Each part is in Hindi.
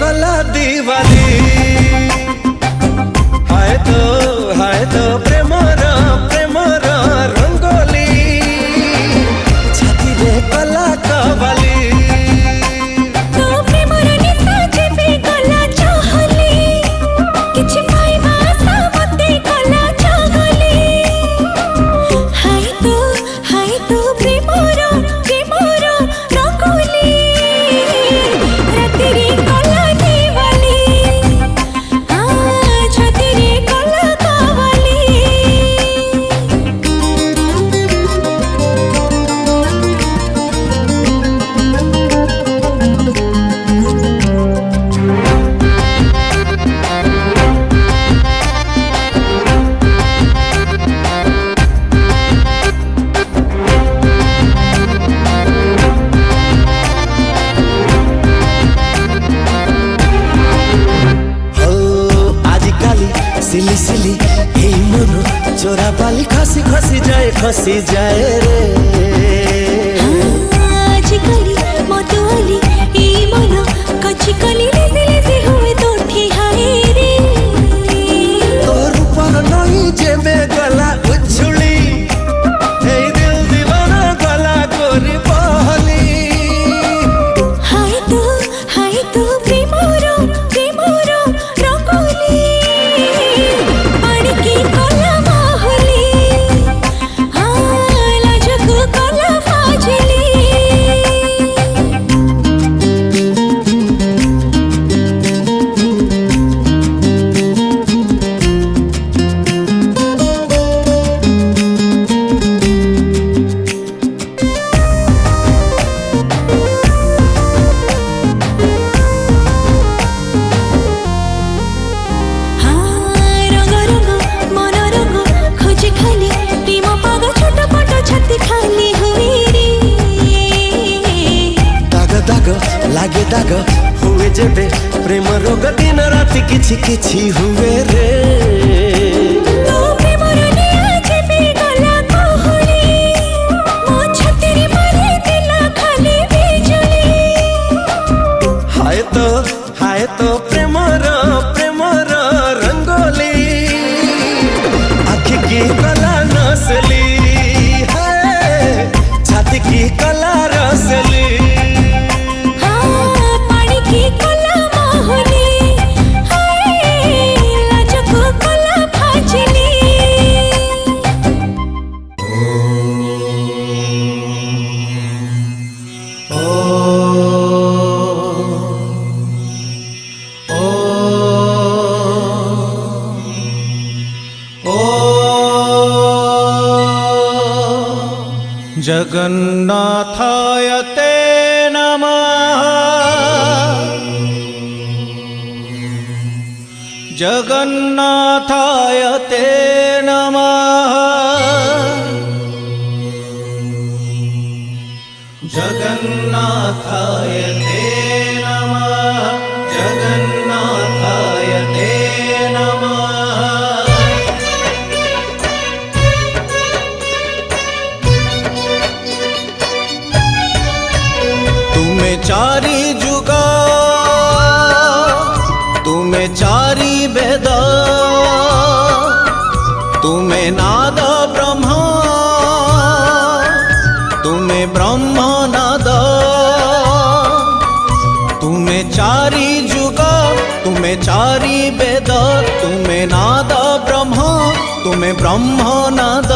कला दिवाली हाय तो प्रेमर रंगोली छाती रे कला कवाली सिली सिली हे मन चोरा बाली खसी जाए रे आजकली मतवाली ए मन कची कली लेसे हुए तोठी हाय रे तोर ऊपर नहीं जेबे गला उछुली हे दिल दीवाना गला गोरी बहली हाय तो प्रेमर रंगोली पानी की कला माहौली लाजक कला फाजली लागे दाग हुए जेबे प्रेम रोग दिन राति किछि किछि हुए रे तो प्रेमर निया जेबे गला कहली मो छातीरे मारे दिला खाली बिजली हाय तो प्रेमर रंगोली आँखी की कला नसली है छाती की कला रसली जगन्नाथाय ते नमः जगन्नाथाय ते नमः जगन्नाथाय ते नमः जगन्नाथाय ते नमः चारी जुगा तुम्हें चारी वेद तुम्हें नाद ब्रह्म तुम्हें ब्रह्म नाद तुम्हें चारी जुगा तुम्हें चारी वेद तुम्हें नाद ब्रह्म तुम्हें ब्रह्म नाद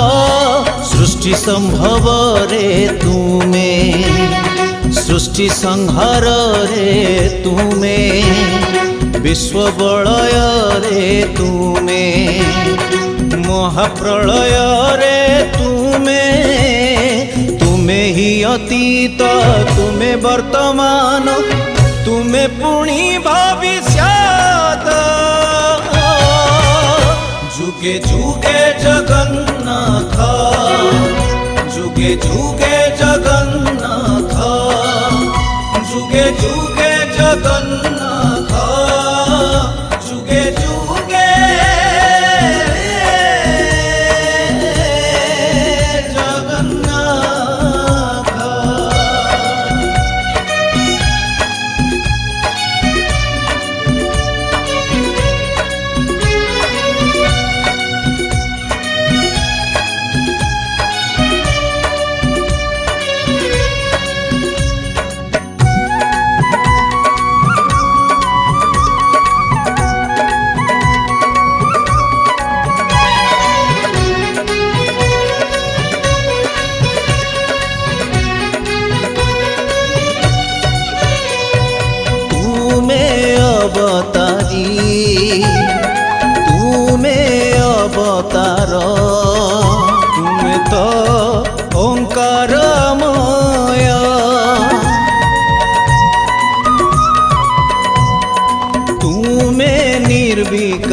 सृष्टि संभव रे तुम्हें सृष्टि संहार रे तुम्हें विश्व बलय रे तुम्हें महाप्रलय रे तुम्हें ही अतीत तुम्हें वर्तमान तुम्हें पुणी भविष्यत जुगे जुगे जगन्नाथ जुगे जुगे जगन्नाथ जुगे जुगे जगन्नाथ जुगे जुगे जगन्नाथ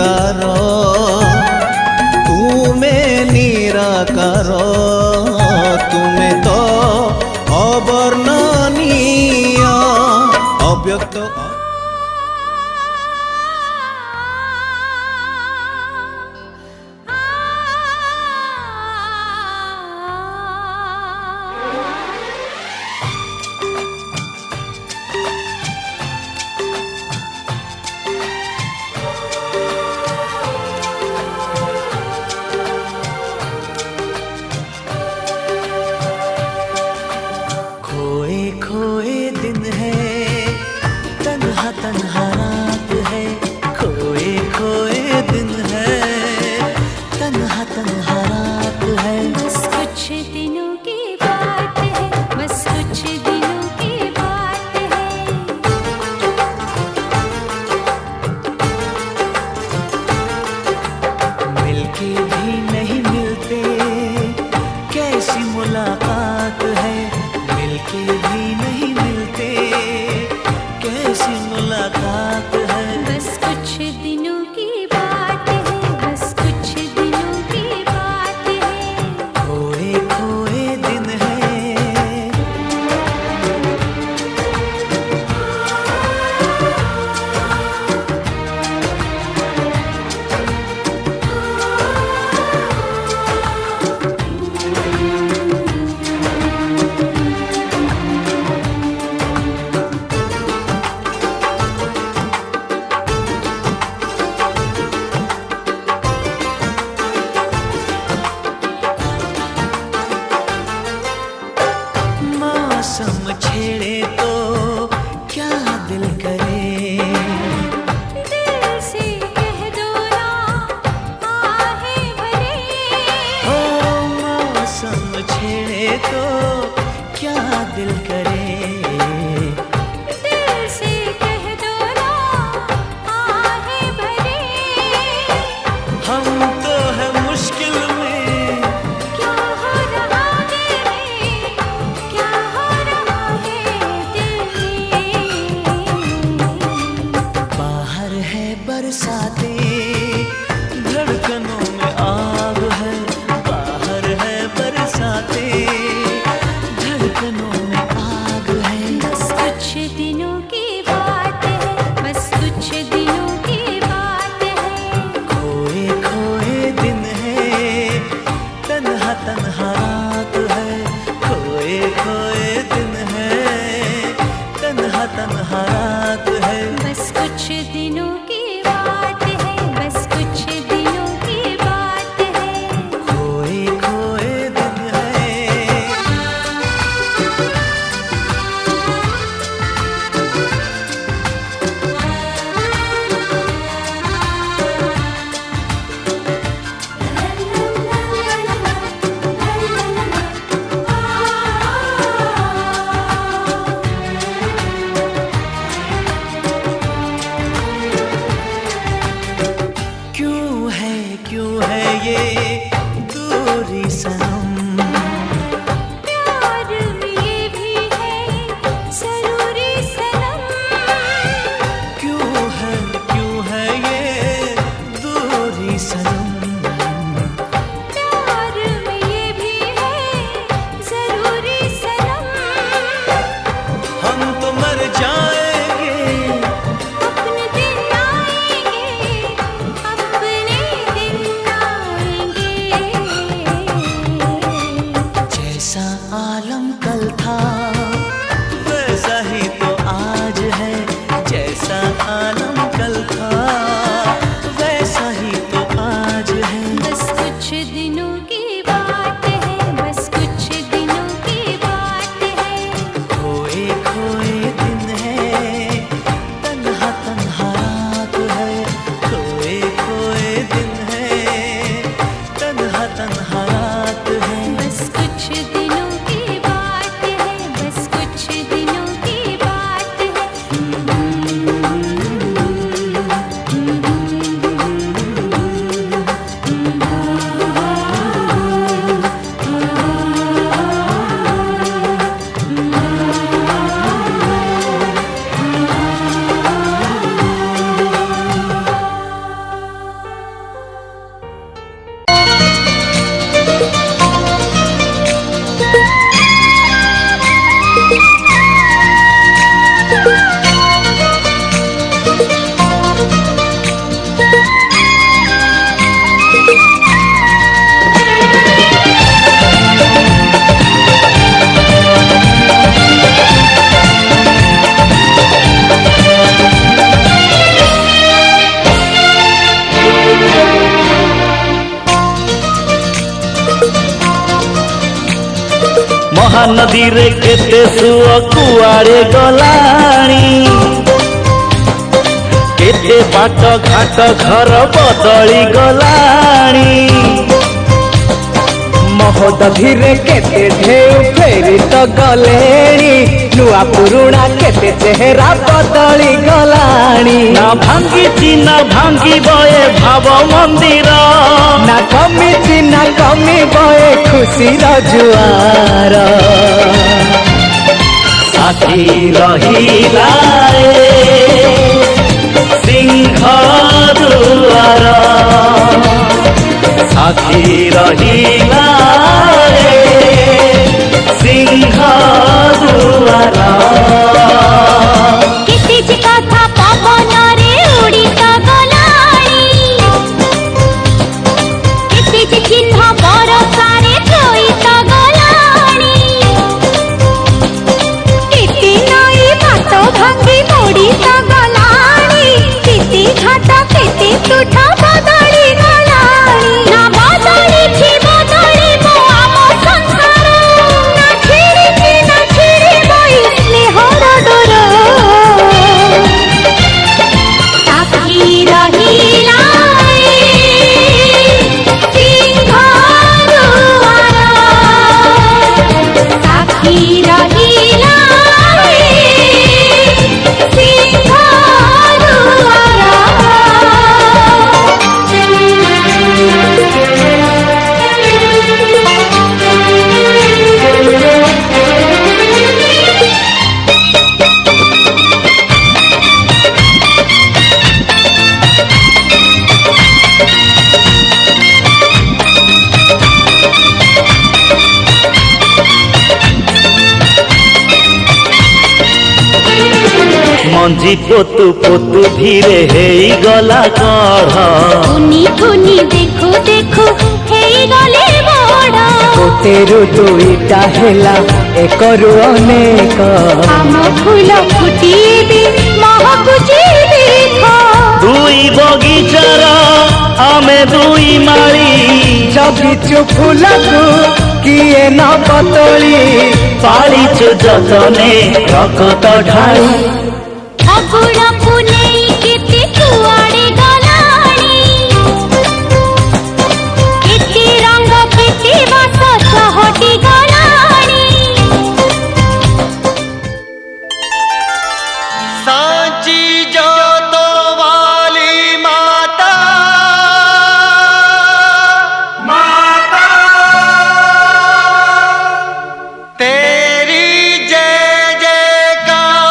ନିରାକାର ତୁମେ ନିରାକାର ତୁମେ ତ ଅବର୍ଣ୍ଣନୀୟ ଅବ୍ୟକ୍ତ खोए खोए दिन है तन्हा तन्हा रात है खोए खोए दिन है तन्हा तन्हा रात है बस कुछ दिनों की बात है बस कुछ दिनों की बात है मिलके भी नहीं मिलते कैसी मुलाकात है मिलके भी नहीं मिलते कैसी मुलाकात है बस कुछ दिनों की बात है बस कुछ दिनों की बात है खोए खोए दिन है मौसम छेड़े तो क्या दिल करे दिल से कह दो ना आहें भरे ओ मौसम छेड़े तो क्या दिल करे दिल से कह दो ना आहें भरे हम तो है मुश्किल में क्या हो रहा है क्या हो रहा है महानदी रे केते सुअ कुआड़े गलाणी केते बाट घाट घर बदली गलाणी महोदधीरे केते ढेउ फेरी तो गलेणी नुआ पुरुणा केते चेहरा बदली गलाणी ना भांगी ना भांगी बये भाव मंदिर ना कमी बये खुशी जुआर साथी रहिला सिंह दुआर साथी रहिला सिंह दुआर केते जे कथा पवन रे उड़ी तो गलाणी केते जे चिन्ह बरसा रे थोई तो गलाणी केते नई बात भांगी मोड़ी तो गलाणी केते घाट केते तुठा बदली गलाणी ना बदली छी बदली मो आम संसार ना छिड़ी बई स्नेहर डोर साथी रहिला सिंह दुआर साथी रहिला सिंह मंजी पोतु पोतु धीरे हेई गला कढ़ थुनी देखो देखो हेई गले बड़ गोटेरु दुईटा हेला एकरु अनेक आम फूल फुटीबी महकुची देख दुई बगीचार आमे दुई माली जगिचु फूलकु किए न बतली पालिचु जतने रकत ढाली अगुण पुनेई केते कुआड़े गलाणी केते रंग केते बास सहटी गलाणी सांची जोतो वाली माता माता तेरी जय जयकार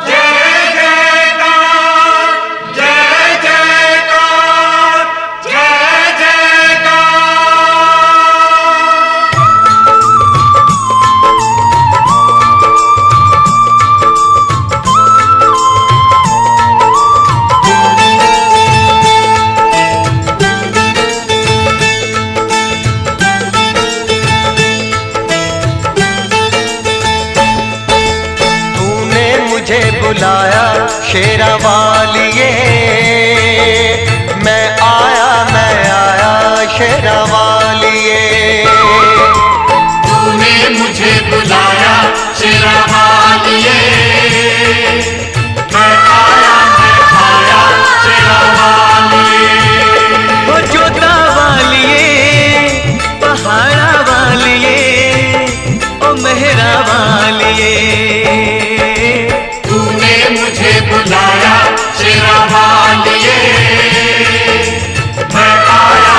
जय जयकार जय जयकार जय जयकार। तूने मुझे बुलाया शेरा वालिए मैं आया शेरा वालिए। तूने मुझे बुलाया शेरा वालिए मैं आया शेरा वालिए। ओ जोता वालिए पहाड़ा वालिए ओ मेहरा वालिए। तूने मुझे बुलाया शेरा वालिए मैं आया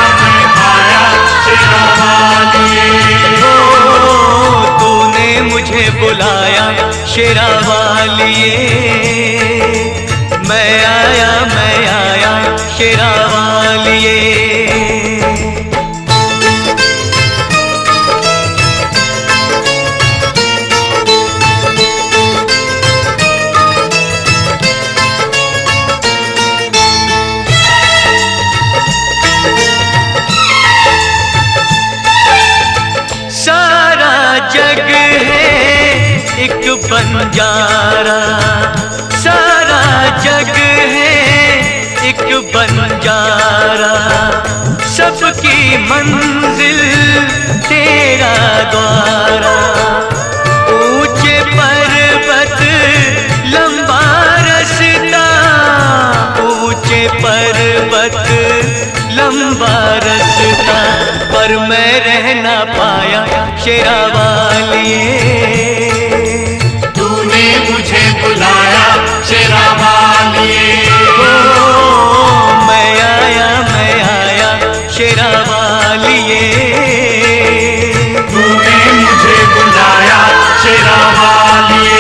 शेरा वालिए। ओ तूने मुझे बुलाया शेरा वालिए मैं आया शेरा वालिए। सारा जग है एक बंजारा सारा जग है एक बंजारा सबकी मंजिल तेरा द्वारा, ऊंचे पर्वत लंबा रास्ता, ऊंचे पर्वत लंबा रास्ता, पर मैं रह ना पाया शेरा वालिए। तूने मुझे बुलाया शेरा वालिए। मैं आया शेरा वालिए। तूने मुझे बुलाया शेरा वालिए।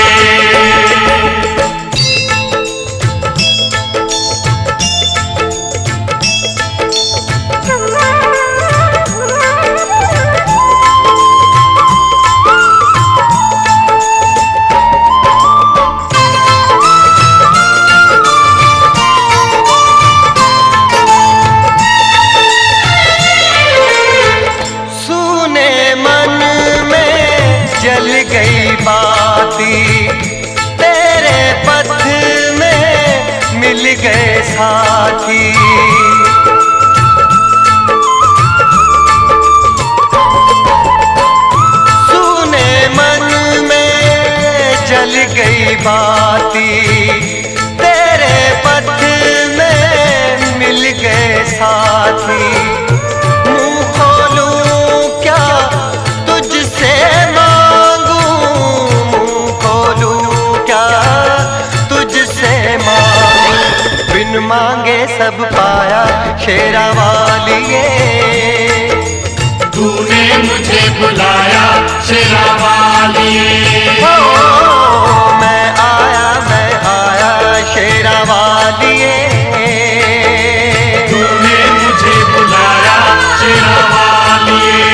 जल गई बाती तेरे पथ में मिल गए साथी, सुने मन में जल गई बाती तेरे पथ में मिल गए साथी। मुंह खोलूं क्या तुझसे मांगे सब पाया शेरा वालिए। तूने मुझे बुलाया शेरा वालिए। मैं आया शेरा वालिए। तूने मुझे बुलाया शेरा वालिए।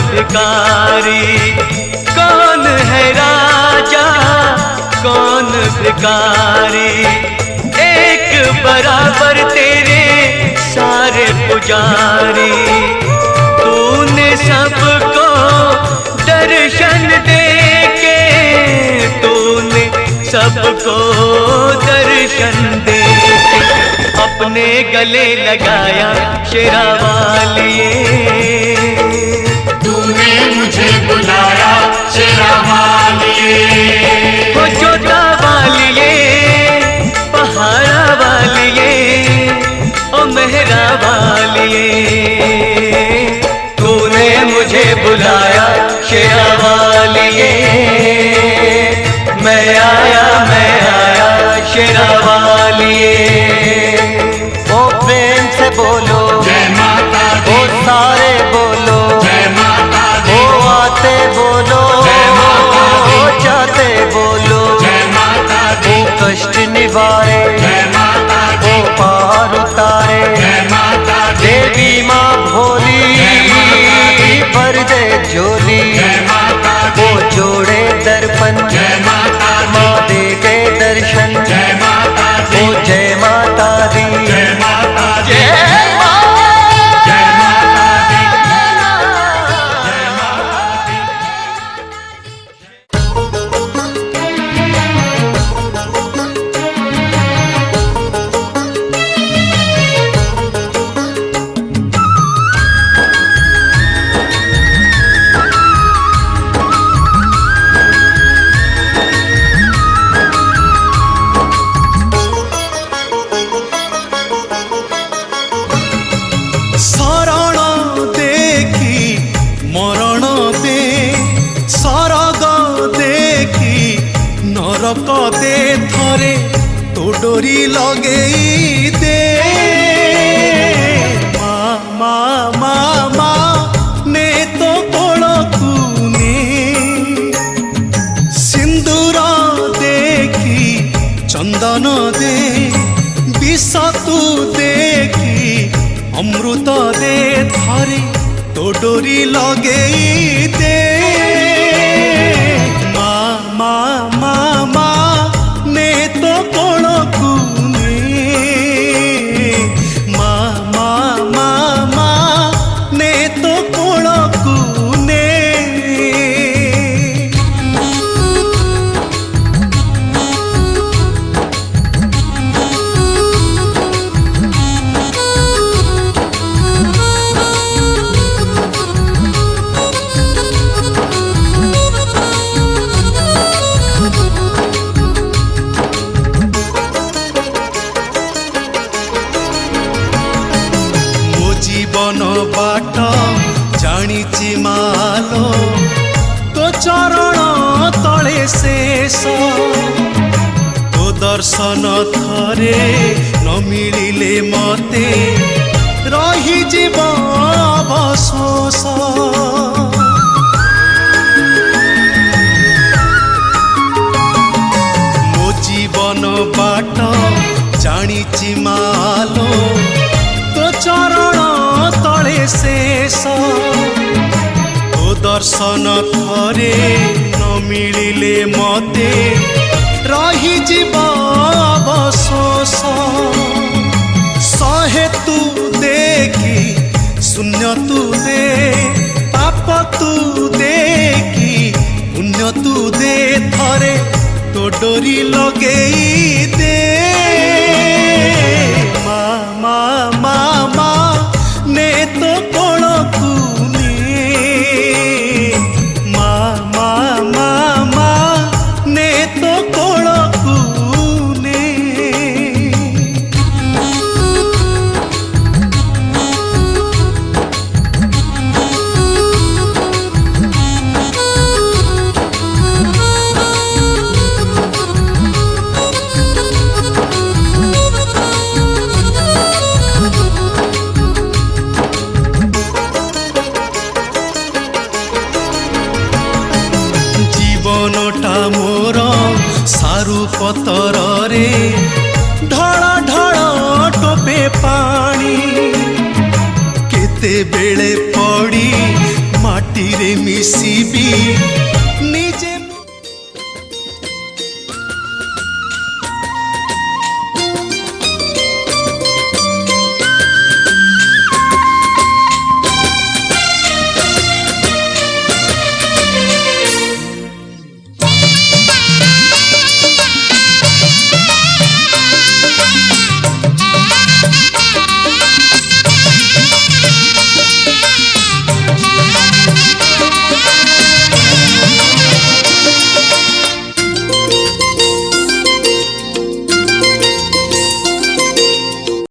भिखारी कौन है राजा कौन भिखारी, एक बराबर तेरे सारे पुजारी। तूने सबको दर्शन देके, तूने सबको दर्शन देके अपने गले लगाया शेरा वालिए। तूने मुझे बुलाया शेरा वालिए। हो जोता वालिए, पहाड़ा वालिए, ओ मेहरा वालिए। तूने मुझे बुलाया शेरा वालिए। मैं आया शेरा वालिए। ओ प्रेम से बोलो जय माता दी। ओ सारे बोलो जय माता दी। ओ आते बोलो जाते बोलो। जय माता दी। ओ कष्ट निवारे जय माता दी। ओ पार उतारे। जय माता दी। देवी माँ भोली भर दे झोली। जय माता दी। वो जोड़े दर्पण जय माता दी। माँ दे के दर्शन। जय माता दी। ओ जय माता दी। जय माता दी। जय माँ जय माता दी। ନରକ ଦେ ଥରେ ତୋ ଡୋରି ଲଗେଇ ଦେ ମା ମା ମା ନେ ତୋ କୋଳକୁ ନେ ସିନ୍ଦୁର ଦେଖି ଚନ୍ଦନ ଦେ ବିଷ ତୁ ଦେଖି ଅମୃତ ଦେ ଥରେ तो डोरी लगेई दे मा मा मा मा ने तो कोलकु मा मा मा मा ने तो कोलकु ने जीवन बाट जानिछि मालो तो चरण तले शेष तो दर्शन थरे न मिलिले मते रही जीव अवशोष मो जीवन बाट जानिछि मालो तो चरण तले शेष तो दर्शन थरे न मिलिले मते रही जीव अवशोष सहे तू देखी शून्य तू दे पाप तू देखी पुण्य तू दे थरे तो डोरी लगेई दे मा मा मा मा ने तो कोलकु मा मा मा मा ने तो कोलकु जीवनटा मोर सारू पतर रे ढळ ढळ टोपे पानी केते बेले पड़ी माटी रे मिसिबी